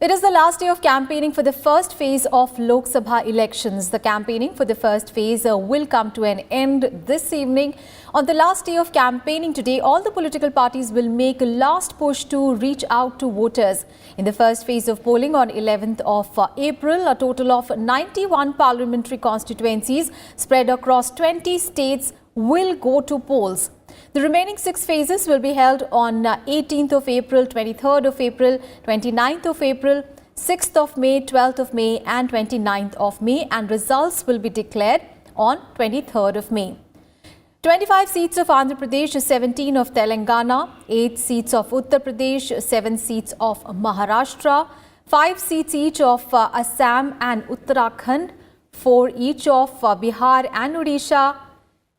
It is the last day of campaigning for the first phase of Lok Sabha elections. The campaigning for the first phase will come to an end this evening. On the last day of campaigning today, all the political parties will make a last push to reach out to voters. In the first phase of polling on 11th of April, a total of 91 parliamentary constituencies spread across 20 states will go to polls. The remaining 6 phases will be held on 18th of April, 23rd of April, 29th of April, 6th of May, 12th of May and 29th of May, and results will be declared on 23rd of May. 25 seats of Andhra Pradesh, 17 of Telangana, 8 seats of Uttar Pradesh, 7 seats of Maharashtra, 5 seats each of Assam and Uttarakhand, 4 each of Bihar and Odisha,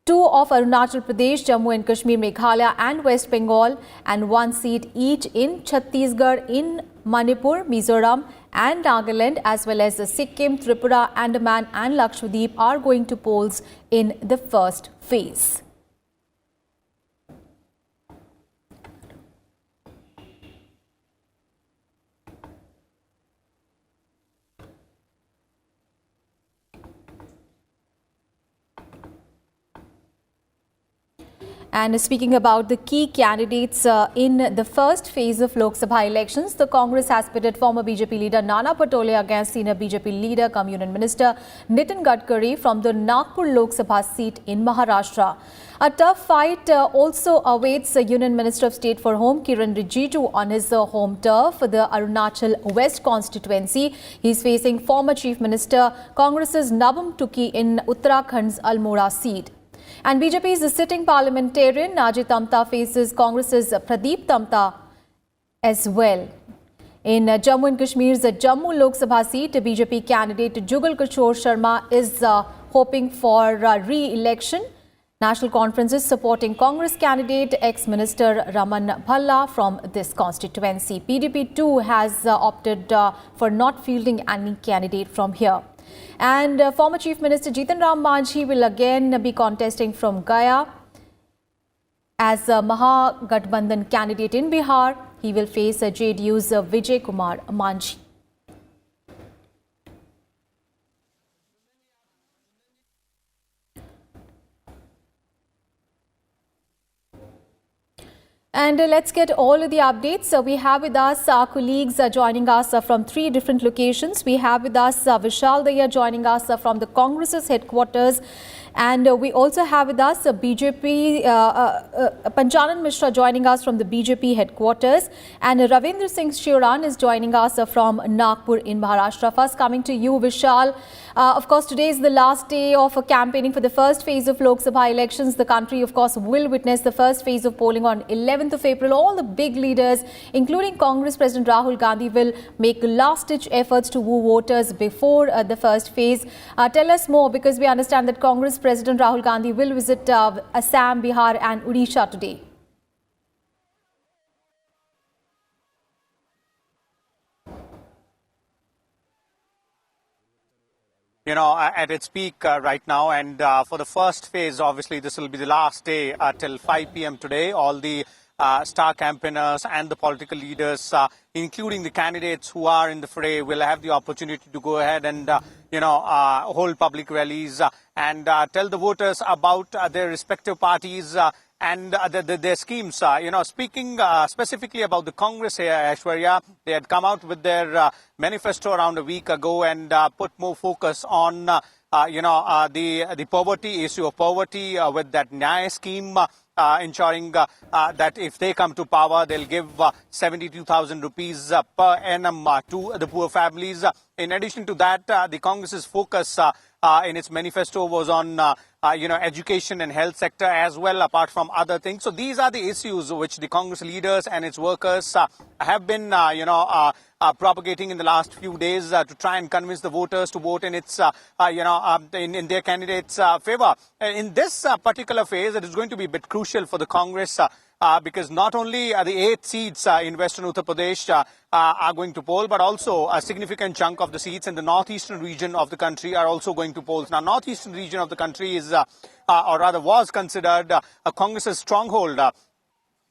2 of Arunachal Pradesh, Jammu and Kashmir, Meghalaya and West Bengal, and 1 seat each in Chhattisgarh, in Manipur, Mizoram and Nagaland, as well as Sikkim, Tripura, Andaman and Lakshadweep are going to polls in the first phase. And speaking about the key candidates in the first phase of Lok Sabha elections, the Congress has pitted former BJP leader Nana Patole against senior BJP leader, Union Minister Nitin Gadkari from the Nagpur Lok Sabha seat in Maharashtra. A tough fight also awaits Union Minister of State for Home Kiran Rijiju on his home turf, the Arunachal West constituency. He is facing former Chief Minister Congress's Nabam Tuki in Uttarakhand's Almora seat. And BJP's sitting parliamentarian Najib Tamta faces Congress's Pradeep Tamta as well. In Jammu and Kashmir's Jammu Lok Sabha seat, BJP candidate Jugal Kishore Sharma is hoping for re-election. National Conference is supporting Congress candidate ex-minister Raman Bhalla from this constituency. PDP too has opted for not fielding any candidate from here. And former Chief Minister Jitan Ram Manjhi will again be contesting from Gaya as a Mahagathbandhan candidate in Bihar. He will face JDU's Vijay Kumar Manjhi. And let's get all of the updates. We have with us our colleagues joining us from 3 different locations. We have with us Vishal Daya joining us from the Congress's headquarters. And we also have with us BJP, Panchanan Mishra joining us from the BJP headquarters. And Ravindra Singh Shioran is joining us from Nagpur in Maharashtra. First coming to you, Vishal. Of course, today is the last day of campaigning for the first phase of Lok Sabha elections. The country, of course, will witness the first phase of polling on 11th of April. All the big leaders, including Congress President Rahul Gandhi, will make last-ditch efforts to woo voters before the first phase. Tell us more, because we understand that Congress President Rahul Gandhi will visit Assam, Bihar and Odisha today. You know, at its peak right now, and for the first phase, obviously, this will be the last day till 5 p.m. today. All the star campaigners and the political leaders, including the candidates who are in the fray, will have the opportunity to go ahead and, hold public rallies and tell the voters about their respective parties and their schemes. Speaking specifically about the Congress here, Aishwarya, they had come out with their manifesto around a week ago and put more focus on, the poverty, issue of poverty with that Nyaya scheme, ensuring that if they come to power, they'll give 72,000 rupees per annum to the poor families. In addition to that, the Congress's focus in its manifesto was on education and health sector as well, apart from other things. So these are the issues which the Congress leaders and its workers have been, propagating in the last few days to try and convince the voters to vote in its, in their candidates' favor. In this particular phase, it is going to be a bit crucial for the Congress because not only the 8 seats in Western Uttar Pradesh are going to poll, but also a significant chunk of the seats in the northeastern region of the country are also going to polls. Now, northeastern region of the country is, or rather was considered a Congress's stronghold.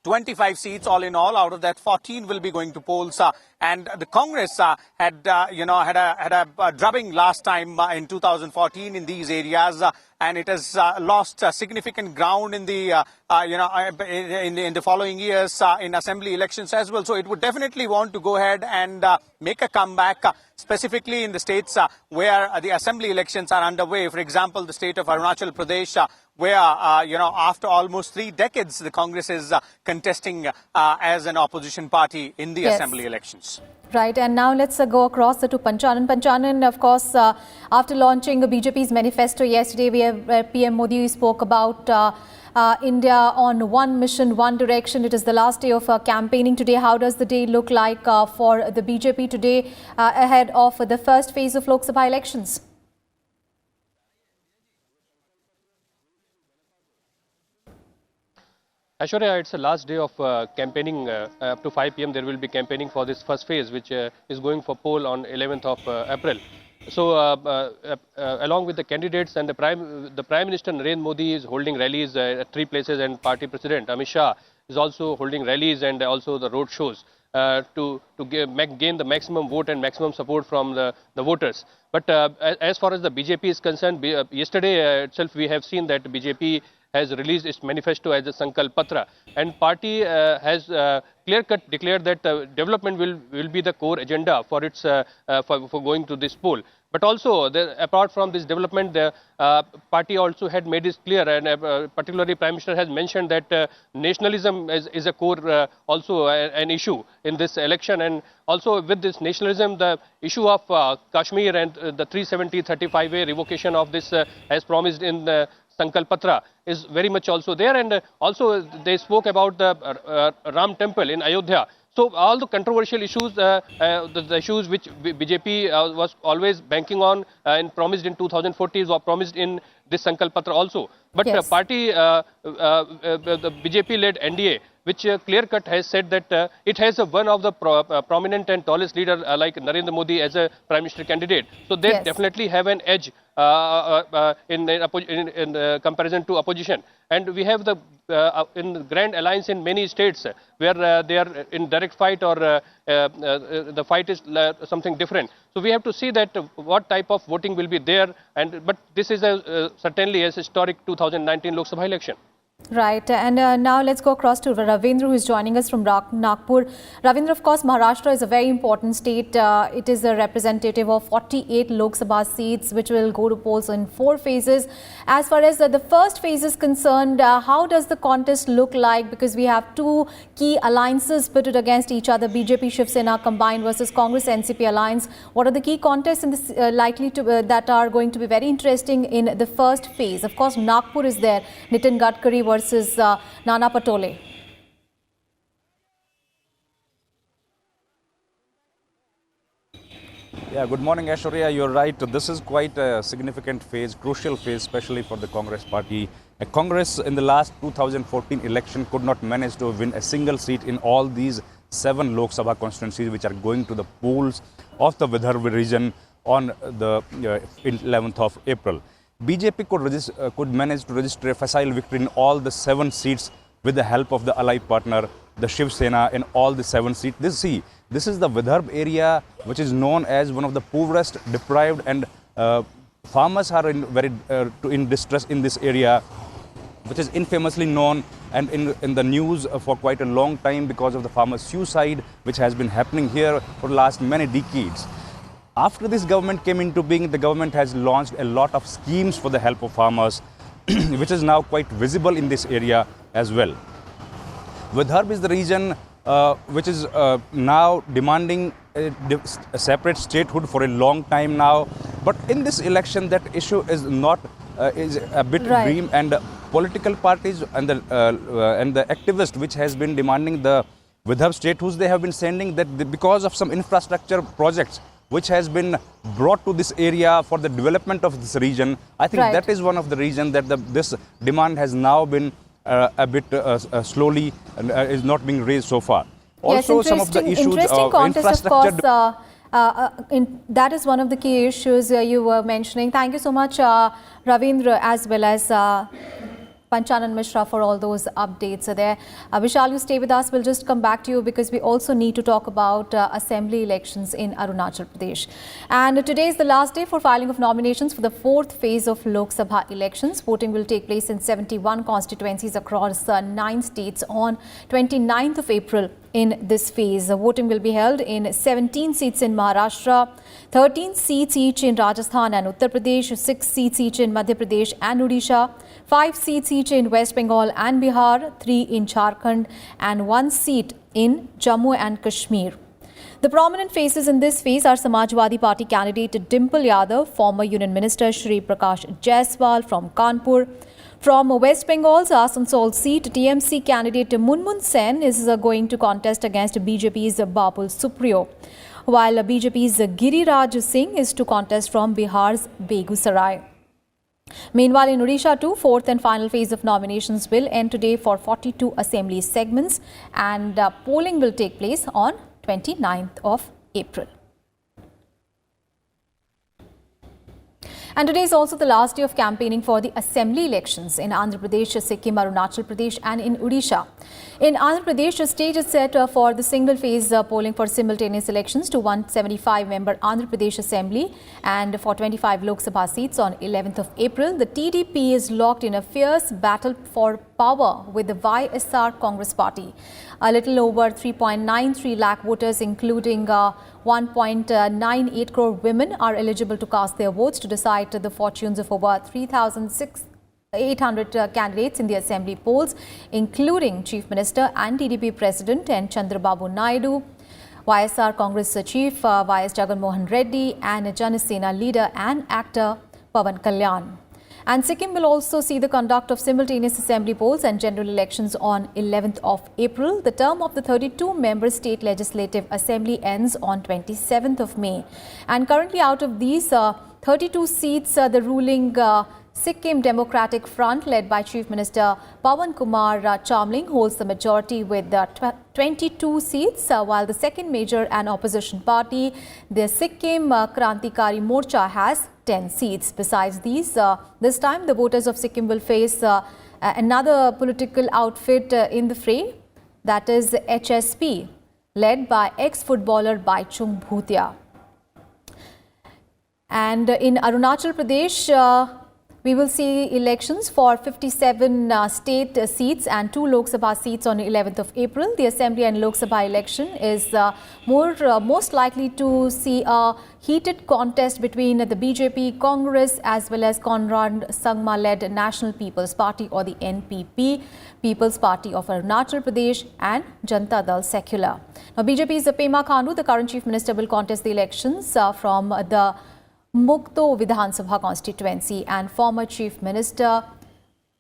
25 seats all in all. Out of that, 14 will be going to polls And the Congress had a drubbing last time in 2014 in these areas, and it has lost significant ground in the in the following years in assembly elections as well. So it would definitely want to go ahead and make a comeback, specifically in the states where the assembly elections are underway. For example, the state of Arunachal Pradesh, where after almost 3 decades, the Congress is contesting as an opposition party in the assembly elections. Right, and now let's go across to Panchanan. Panchanan, of course, after launching the BJP's manifesto yesterday, where PM Modi spoke about India on one mission, one direction. It is the last day of campaigning today. How does the day look like for the BJP today ahead of the first phase of Lok Sabha elections? Aishwarya, it's the last day of campaigning. Up to 5 p.m. there will be campaigning for this first phase, which is going for poll on 11th of April. So, along with the candidates and the Prime Minister Narendra Modi is holding rallies at 3 places, and Party President Amit Shah is also holding rallies and also the road shows to gain the maximum vote and maximum support from the voters. But as far as the BJP is concerned, yesterday itself we have seen that BJP has released its manifesto as a Sankalp Patra, and party has clear-cut declared that development will be the core agenda for its for going to this poll. But also, apart from this development, the party also had made it clear, and particularly Prime Minister has mentioned that nationalism is a core also an issue in this election. And also with this nationalism, the issue of Kashmir and the 370-35A revocation of this as promised in the Sankalp Patra is very much also there. And also they spoke about the Ram Temple in Ayodhya. So all the controversial issues, the issues which BJP was always banking on and promised in 2014 were promised in this Sankalp Patra also. But yes. Party, the BJP-led NDA, which clear-cut has said that it has one of the prominent and tallest leader like Narendra Modi as a Prime Minister candidate. So they Yes. definitely have an edge in comparison to opposition. And we have the in the Grand Alliance in many states where they are in direct fight, or the fight is something different. So we have to see that what type of voting will be there. But this is certainly a historic 2019 Lok Sabha election. Right, and now let's go across to Ravindra, who is joining us from Nagpur. Ravindra, of course, Maharashtra is a very important state. It is a representative of 48 Lok Sabha seats, which will go to polls in 4 phases. As far as the first phase is concerned, how does the contest look like? Because we have 2 key alliances pitted against each other, BJP Shiv Sena combined versus Congress NCP alliance. What are the key contests in this, that are going to be very interesting in the first phase? Of course, Nagpur is there, Nitin Gadkari versus Nana Patole. Yeah, good morning, Aishwarya. You're right. This is quite a significant phase, crucial phase, especially for the Congress party. Congress in the last 2014 election could not manage to win a single seat in all these 7 Lok Sabha constituencies, which are going to the polls of the Vidarbha region on the 11th of April. BJP could manage to register a facile victory in all the 7 seats with the help of the ally partner, the Shiv Sena, in all the 7 seats. This is the Vidarbha area, which is known as one of the poorest, deprived, and farmers are in distress in this area, which is infamously known and in the news for quite a long time because of the farmers' suicide, which has been happening here for the last many decades. After this government came into being, the government has launched a lot of schemes for the help of farmers, which is now quite visible in this area as well. Vidarbha is the region which is now demanding a separate statehood for a long time now. But in this election, that issue is not is a bit dream, and political parties and the activists which has been demanding the Vidarbha statehood, they have been sending that because of some infrastructure projects which has been brought to this area for the development of this region. I think that is one of the reasons that this demand has now been a bit slowly is not being raised so far. Also, yes, some of the issues of infrastructure. Of course, that is one of the key issues you were mentioning. Thank you so much, Ravindra, as well as Panchanan Mishra for all those updates there. Vishal, you stay with us. We'll just come back to you because we also need to talk about assembly elections in Arunachal Pradesh. And today is the last day for filing of nominations for the fourth phase of Lok Sabha elections. Voting will take place in 71 constituencies across 9 states on 29th of April. In this phase, voting will be held in 17 seats in Maharashtra, 13 seats each in Rajasthan and Uttar Pradesh, 6 seats each in Madhya Pradesh and Odisha, 5 seats each in West Bengal and Bihar, 3 in Jharkhand and 1 seat in Jammu and Kashmir. The prominent faces in this phase are Samajwadi Party candidate Dimple Yadav, former Union Minister Shri Prakash Jaiswal from Kanpur. From West Bengal's Asansol seat, TMC candidate Munmun Sen is going to contest against BJP's Babul Supriyo, while BJP's Giriraj Singh is to contest from Bihar's Begusarai. Meanwhile, in Odisha too, fourth and final phase of nominations will end today for 42 assembly segments, and polling will take place on 29th of April. And today is also the last day of campaigning for the assembly elections in Andhra Pradesh, Sikkim, Arunachal Pradesh and in Odisha. In Andhra Pradesh, the stage is set for the single phase polling for simultaneous elections to 175-member Andhra Pradesh Assembly and for 25 Lok Sabha seats on 11th of April. The TDP is locked in a fierce battle for power with the YSR Congress Party. A little over 3.93 lakh voters, including 1.98 crore women, are eligible to cast their votes to decide the fortunes of over 3,800 candidates in the assembly polls, including Chief Minister and TDP President N. Chandrababu Naidu, YSR Congress Chief YS Jagan Mohan Reddy and Janasena leader and actor Pawan Kalyan. And Sikkim will also see the conduct of simultaneous assembly polls and general elections on 11th of April. The term of the 32-member state legislative assembly ends on 27th of May. And currently out of these 32 seats, the ruling Sikkim Democratic Front, led by Chief Minister Pawan Kumar Chamling, holds the majority with 22 seats, while the second major and opposition party, the Sikkim Krantikari Morcha, has 10 seats. Besides these, this time the voters of Sikkim will face another political outfit in the fray, that is HSP, led by ex-footballer Baichung Bhutia. And in Arunachal Pradesh, we will see elections for 57 state seats and 2 Lok Sabha seats on 11th of April. The Assembly and Lok Sabha election is most likely to see a heated contest between the BJP, Congress as well as Conrad Sangma-led National People's Party or the NPP, People's Party of Arunachal Pradesh and Janata Dal Secular. Now, BJP's Pema Khandu, the current Chief Minister, will contest the elections from the Mukto Vidhan Sabha constituency, and former Chief Minister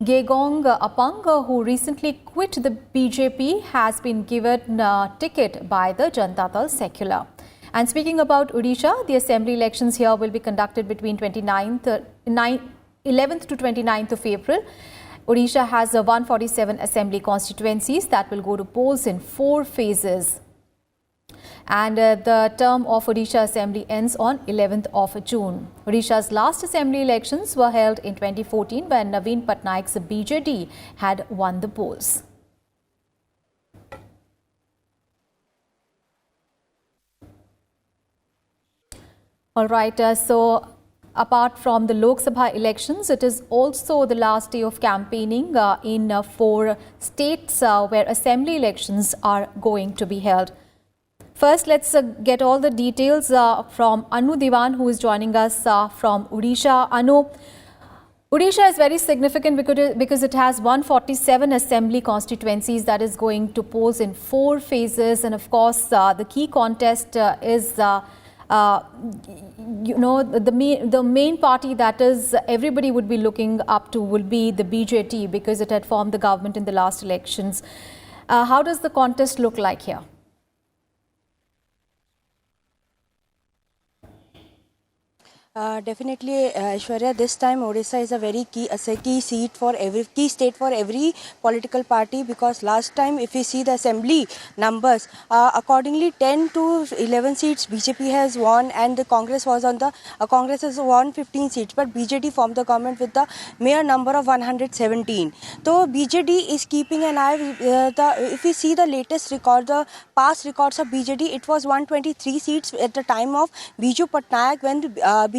Gegong Apang, who recently quit the BJP, has been given a ticket by the Janata Dal Secular. And speaking about Odisha, the assembly elections here will be conducted between 11th to 29th of April. Odisha has 147 assembly constituencies that will go to polls in 4 phases. And the term of Odisha Assembly ends on 11th of June. Odisha's last assembly elections were held in 2014 when Naveen Patnaik's BJD had won the polls. All right, so apart from the Lok Sabha elections, it is also the last day of campaigning in 4 states where assembly elections are going to be held. First, let's get all the details from Anu Diwan, who is joining us from Odisha. Anu, Odisha is very significant because it has 147 assembly constituencies that is going to polls in 4 phases. And of course, the key contest is, the main party that is everybody would be looking up to will be the BJT because it had formed the government in the last elections. How does the contest look like here? Definitely, Aishwarya. This time, Odisha is a very key seat for key state for every political party, because last time, if we see the assembly numbers, accordingly 10 to 11 seats BJP has won, and the Congress was on the Congress has won 15 seats, but BJD formed the government with the mere number of 117. So BJD is keeping an eye. If we see the latest record, the past records of BJD, it was 123 seats at the time of Biju Patnaik, when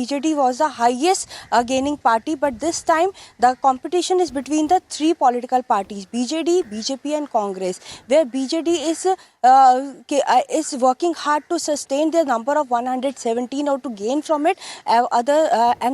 BJD was the highest gaining party. But this time the competition is between the three political parties, BJD, BJP and Congress, where BJD is working hard to sustain the number of 117 or to gain from it and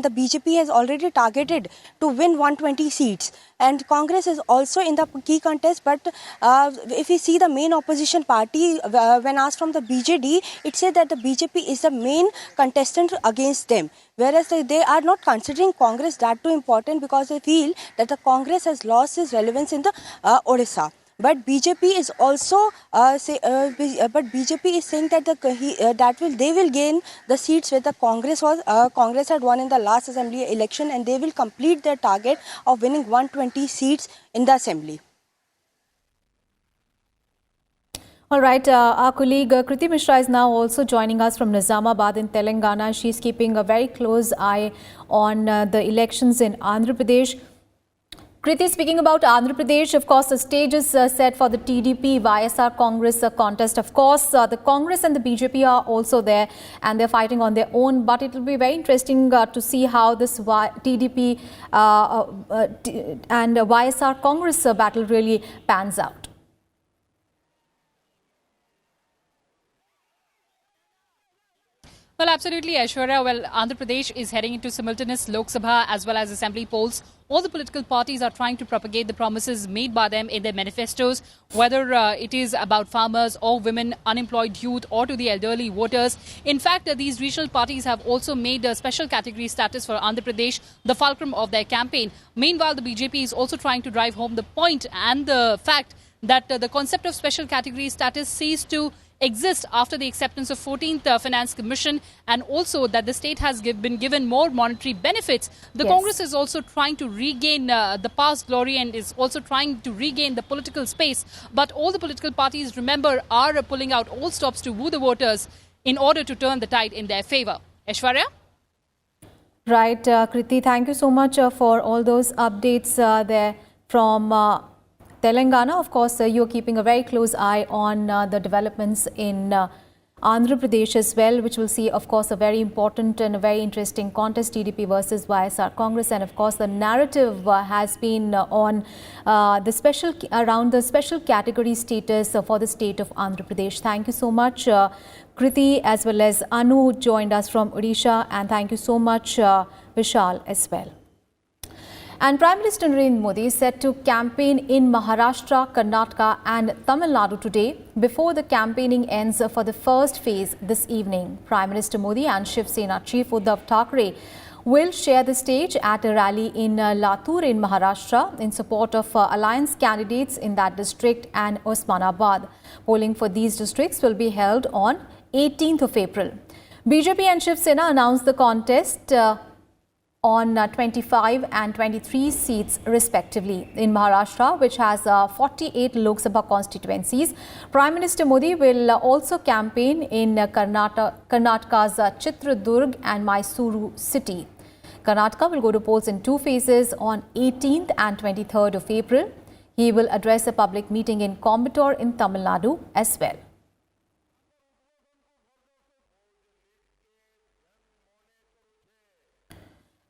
the BJP has already targeted to win 120 seats, and Congress is also in the key contest. But if we see the main opposition party, when asked from the BJD, it said that the BJP is the main contestant against them, whereas they are not considering Congress that too important, because they feel that the Congress has lost its relevance in the Odisha. But BJP is also BJP is saying that they will gain the seats where the Congress had won in the last assembly election, and they will complete their target of winning 120 seats in the assembly. All right, our colleague Kriti Mishra is now also joining us from Nizamabad in Telangana. She's keeping a very close eye on the elections in Andhra Pradesh. Kriti, speaking about Andhra Pradesh, of course, the stage is set for the TDP YSR Congress contest. Of course, the Congress and the BJP are also there, and they're fighting on their own. But it will be very interesting to see how this TDP and YSR Congress battle really pans out. Well, absolutely, Aishwarya. Well, Andhra Pradesh is heading into simultaneous Lok Sabha as well as assembly polls. All the political parties are trying to propagate the promises made by them in their manifestos, whether it is about farmers or women, unemployed youth, or to the elderly voters. In fact, these regional parties have also made a special category status for Andhra Pradesh the fulcrum of their campaign. Meanwhile, the BJP is also trying to drive home the point and the fact that the concept of special category status ceased to exist after the acceptance of 14th Finance Commission, and also that the state has been given more monetary benefits. The Congress is also trying to regain the past glory and is also trying to regain the political space. But all the political parties, remember, are pulling out all stops to woo the voters in order to turn the tide in their favor. Aishwarya? Right, Kriti, thank you so much for all those updates there from Telangana. Of course, you're keeping a very close eye on the developments in Andhra Pradesh as well, which will see, of course, a very important and a very interesting contest, TDP versus YSR Congress. And of course, the narrative has been on around the special category status for the state of Andhra Pradesh. Thank you so much, Kriti, as well as Anu, who joined us from Odisha, and thank you so much, Vishal, as well. And Prime Minister Narendra Modi is set to campaign in Maharashtra, Karnataka and Tamil Nadu today before the campaigning ends for the first phase this evening. Prime Minister Modi and Shiv Sena Chief Uddhav Thackeray will share the stage at a rally in Latur in Maharashtra in support of alliance candidates in that district and Osmanabad. Polling for these districts will be held on 18th of April. BJP and Shiv Sena announced the contest on 25 and 23 seats respectively. In Maharashtra, which has 48 Lok Sabha constituencies, Prime Minister Modi will also campaign in Karnataka's Chitradurg and Mysuru city. Karnataka will go to polls in two phases on 18th and 23rd of April. He will address a public meeting in Coimbatore in Tamil Nadu as well.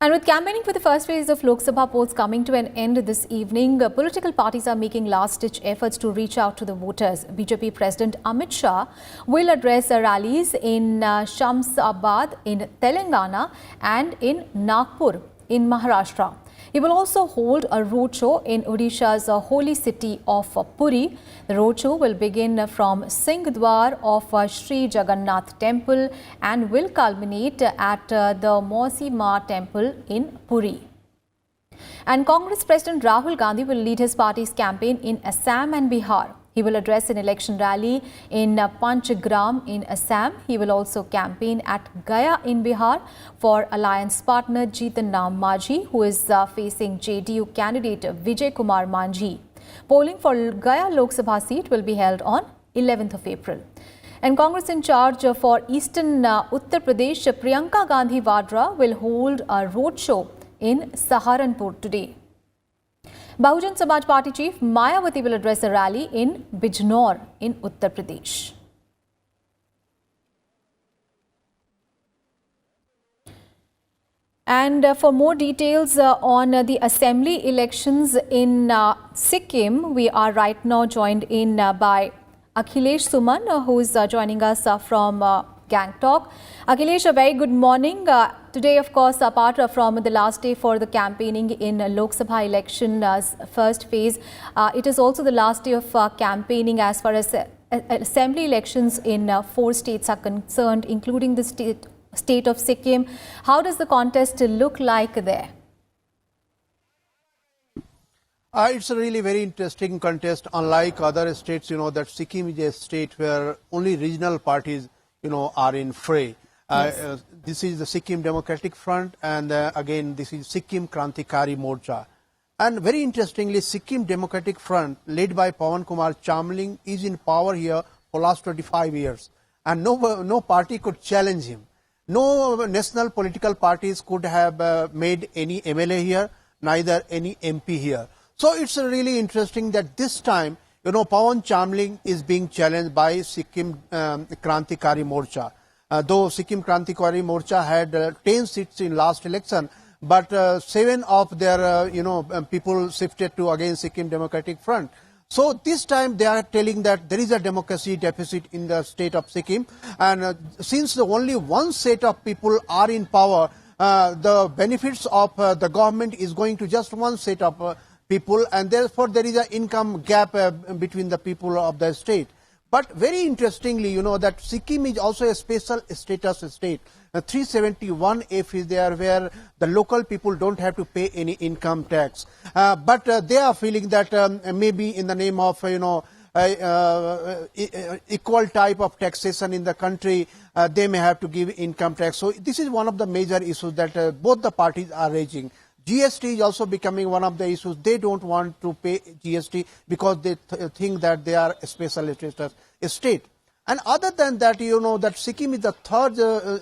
And with campaigning for the first phase of Lok Sabha polls coming to an end this evening, political parties are making last-ditch efforts to reach out to the voters. BJP President Amit Shah will address rallies in Shamsabad in Telangana and in Nagpur in Maharashtra. He will also hold a roadshow in Odisha's holy city of Puri. The roadshow will begin from Singhadwar of Sri Jagannath Temple and will culminate at the Mausi Ma Temple in Puri. And Congress President Rahul Gandhi will lead his party's campaign in Assam and Bihar. He will address an election rally in Panchgram in Assam. He will also campaign at Gaya in Bihar for alliance partner Jitan Ram Manjhi, who is facing JDU candidate Vijay Kumar Manjhi. Polling for Gaya Lok Sabha seat will be held on 11th of April. And Congress in charge for Eastern Uttar Pradesh, Priyanka Gandhi Vadra, will hold a roadshow in Saharanpur today. Bahujan Samaj Party chief Mayawati will address a rally in Bijnor in Uttar Pradesh. And for more details on the assembly elections in Sikkim, we are right now joined in by Akhilesh Suman, who is joining us from Gangtok. Akhilesh, a very good morning. Today, of course, apart from the last day for the campaigning in Lok Sabha election first phase, it is also the last day of campaigning as far as assembly elections in 4 states are concerned, including the state of Sikkim. How does the contest look like there? It's a really very interesting contest. Unlike other states, that Sikkim is a state where only regional parties, are in fray. Yes. This is the Sikkim Democratic Front, and again, this is Sikkim Krantikari Morcha. And very interestingly, Sikkim Democratic Front, led by Pawan Kumar Chamling, is in power here for last 25 years. And no party could challenge him. No national political parties could have made any MLA here, neither any MP here. So it's really interesting that this time, Pawan Chamling is being challenged by Sikkim Krantikari Morcha. Though Sikkim Krantikari Morcha had 10 seats in last election, but 7 of their, people shifted to again Sikkim Democratic Front. So this time they are telling that there is a democracy deficit in the state of Sikkim, and since only one set of people are in power, the benefits of the government is going to just one set of people, and therefore there is an income gap between the people of the state. But very interestingly, that Sikkim is also a special status state. 371F is there where the local people don't have to pay any income tax. But they are feeling that maybe in the name of, equal type of taxation in the country, they may have to give income tax. So this is one of the major issues that both the parties are raising. GST is also becoming one of the issues. They don't want to pay GST because they think that they are a special status state. And other than that, that Sikkim is the third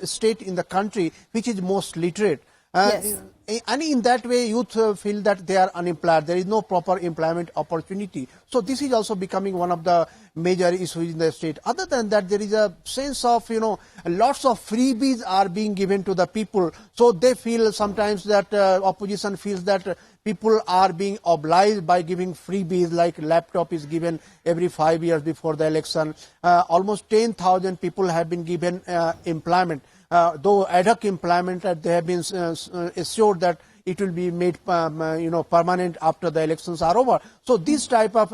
state in the country which is most literate. Yes. And in that way, youth feel that they are unemployed. There is no proper employment opportunity. So this is also becoming one of the major issues in the state. Other than that, there is a sense of, lots of freebies are being given to the people. So they feel sometimes that opposition feels that people are being obliged by giving freebies, like laptop is given every 5 years before the election. Almost 10,000 people have been given employment. Though ad hoc employment, they have been assured that it will be made, permanent after the elections are over. So this type of,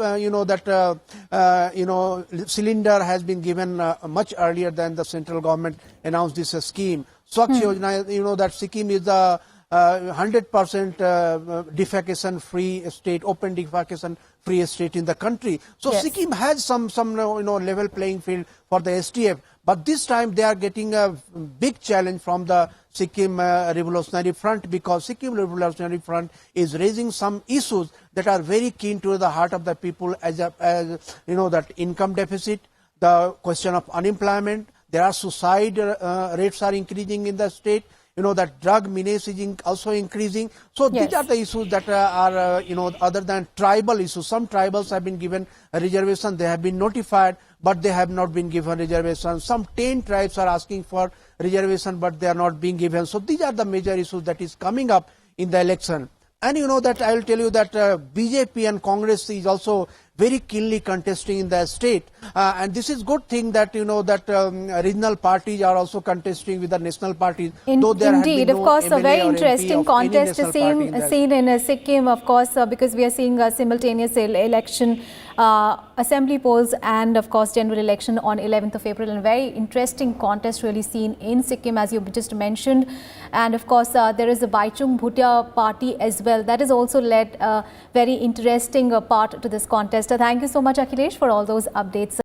cylinder has been given much earlier than the central government announced this scheme. Swachh Yojana, that Sikkim is the 100% defecation-free state, open defecation-free state in the country. So yes. Sikkim has some level playing field for the STF. But this time they are getting a big challenge from the Sikkim Revolutionary Front, because Sikkim Revolutionary Front is raising some issues that are very keen to the heart of the people, as that income deficit, the question of unemployment. There are suicide rates are increasing in the state. That drug menace is also increasing. So yes. These are the issues that are, other than tribal issues. Some tribals have been given a reservation. They have been notified, but they have not been given reservation. Some 10 tribes are asking for reservation, but they are not being given. So these are the major issues that is coming up in the election. And that I will tell you that BJP and Congress is also very keenly contesting in the state. And this is good thing that, that regional parties are also contesting with the national parties. Indeed, of course, a very interesting contest seen in Sikkim, of course, because we are seeing a simultaneous election assembly polls and of course general election on 11th of April, and a very interesting contest really seen in Sikkim, as you just mentioned. And of course there is a Baichung Bhutia party as well that has also led a very interesting part to this contest. Thank you so much, Akhilesh, for all those updates.